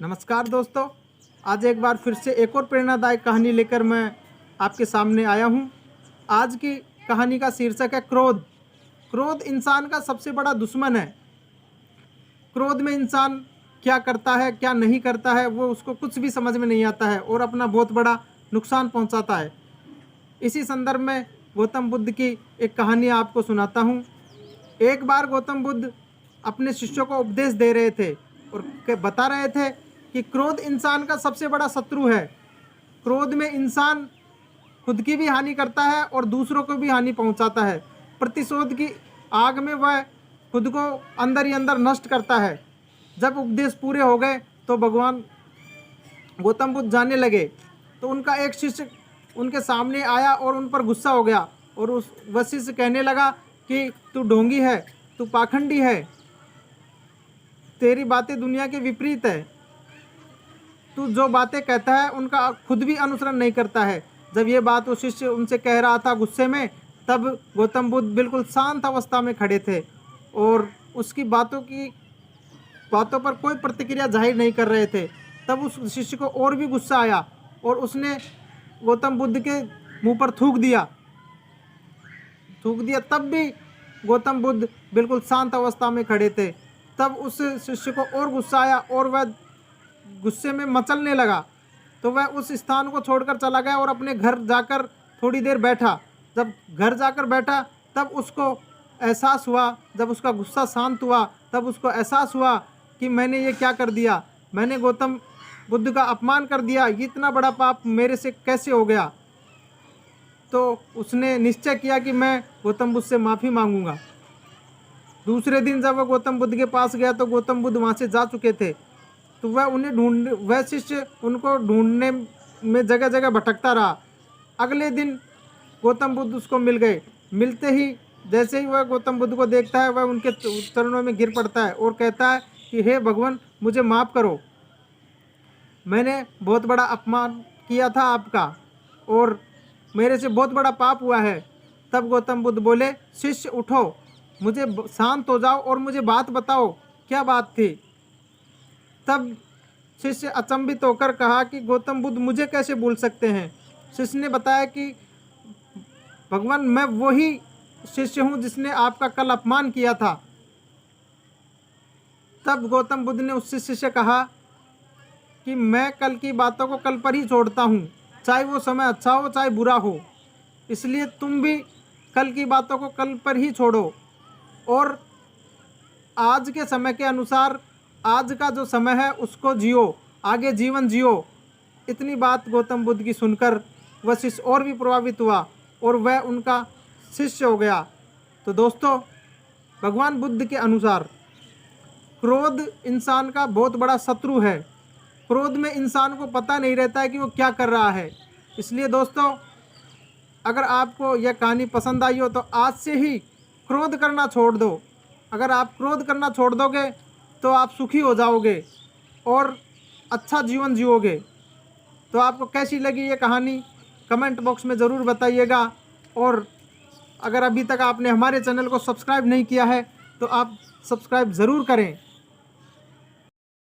नमस्कार दोस्तों, आज एक बार फिर से एक और प्रेरणादायक कहानी लेकर मैं आपके सामने आया हूँ। आज की कहानी का शीर्षक है क्रोध। क्रोध इंसान का सबसे बड़ा दुश्मन है। क्रोध में इंसान क्या करता है क्या नहीं करता है वो उसको कुछ भी समझ में नहीं आता है और अपना बहुत बड़ा नुकसान पहुँचाता है। इसी संदर्भ में गौतम बुद्ध की एक कहानी आपको सुनाता हूँ। एक बार गौतम बुद्ध अपने शिष्यों को उपदेश दे रहे थे और बता रहे थे कि क्रोध इंसान का सबसे बड़ा शत्रु है। क्रोध में इंसान खुद की भी हानि करता है और दूसरों को भी हानि पहुंचाता है। प्रतिशोध की आग में वह खुद को अंदर ही अंदर नष्ट करता है। जब उपदेश पूरे हो गए तो भगवान गौतम बुद्ध जाने लगे तो उनका एक शिष्य उनके सामने आया और उन पर गुस्सा हो गया और वह शिष्य कहने लगा कि तू ढोंगी है, तू पाखंडी है, तेरी बातें दुनिया के विपरीत है, तू जो बातें कहता है उनका खुद भी अनुसरण नहीं करता है। जब ये बात वो शिष्य उनसे कह रहा था गुस्से में, तब गौतम बुद्ध बिल्कुल शांत अवस्था में खड़े थे और उसकी बातों पर कोई प्रतिक्रिया जाहिर नहीं कर रहे थे। तब उस शिष्य को और भी गुस्सा आया और उसने गौतम बुद्ध के मुंह पर थूक दिया। तब भी गौतम बुद्ध बिल्कुल शांत अवस्था में खड़े थे। तब उस शिष्य को और गुस्सा आया और वह गुस्से में मचलने लगा, तो वह उस स्थान को छोड़कर चला गया और अपने घर जाकर थोड़ी देर बैठा। जब घर जाकर बैठा तब उसको एहसास हुआ, जब उसका गुस्सा शांत हुआ तब उसको एहसास हुआ कि मैंने ये क्या कर दिया, मैंने गौतम बुद्ध का अपमान कर दिया, ये इतना बड़ा पाप मेरे से कैसे हो गया। तो उसने निश्चय किया कि मैं गौतम बुद्ध से माफ़ी मांगूंगा। दूसरे दिन जब वह गौतम बुद्ध के पास गया तो गौतम बुद्ध वहाँ से जा चुके थे। तो वह शिष्य उनको ढूंढने में जगह जगह भटकता रहा। अगले दिन गौतम बुद्ध उसको मिल गए। मिलते ही जैसे ही वह गौतम बुद्ध को देखता है वह उनके चरणों में गिर पड़ता है और कहता है कि हे भगवान, मुझे माफ़ करो, मैंने बहुत बड़ा अपमान किया था आपका और मेरे से बहुत बड़ा पाप हुआ है। तब गौतम बुद्ध बोले, शिष्य उठो, मुझे शांत हो जाओ और मुझे बात बताओ, क्या बात थी। तब शिष्य अचंभित होकर कहा कि गौतम बुद्ध मुझे कैसे भूल सकते हैं। शिष्य ने बताया कि भगवान, मैं वही शिष्य हूँ जिसने आपका कल अपमान किया था। तब गौतम बुद्ध ने उस शिष्य से कहा कि मैं कल की बातों को कल पर ही छोड़ता हूँ, चाहे वो समय अच्छा हो चाहे बुरा हो। इसलिए तुम भी कल की बातों को कल पर ही छोड़ो और आज के समय के अनुसार आज का जो समय है उसको जियो, आगे जीवन जियो। इतनी बात गौतम बुद्ध की सुनकर वह शिष्य और भी प्रभावित हुआ और वह उनका शिष्य हो गया। तो दोस्तों, भगवान बुद्ध के अनुसार क्रोध इंसान का बहुत बड़ा शत्रु है। क्रोध में इंसान को पता नहीं रहता है कि वो क्या कर रहा है। इसलिए दोस्तों, अगर आपको यह कहानी पसंद आई हो तो आज से ही क्रोध करना छोड़ दो। अगर आप क्रोध करना छोड़ दोगे तो आप सुखी हो जाओगे और अच्छा जीवन जियोगे। तो आपको कैसी लगी ये कहानी कमेंट बॉक्स में ज़रूर बताइएगा। और अगर अभी तक आपने हमारे चैनल को सब्सक्राइब नहीं किया है तो आप सब्सक्राइब ज़रूर करें।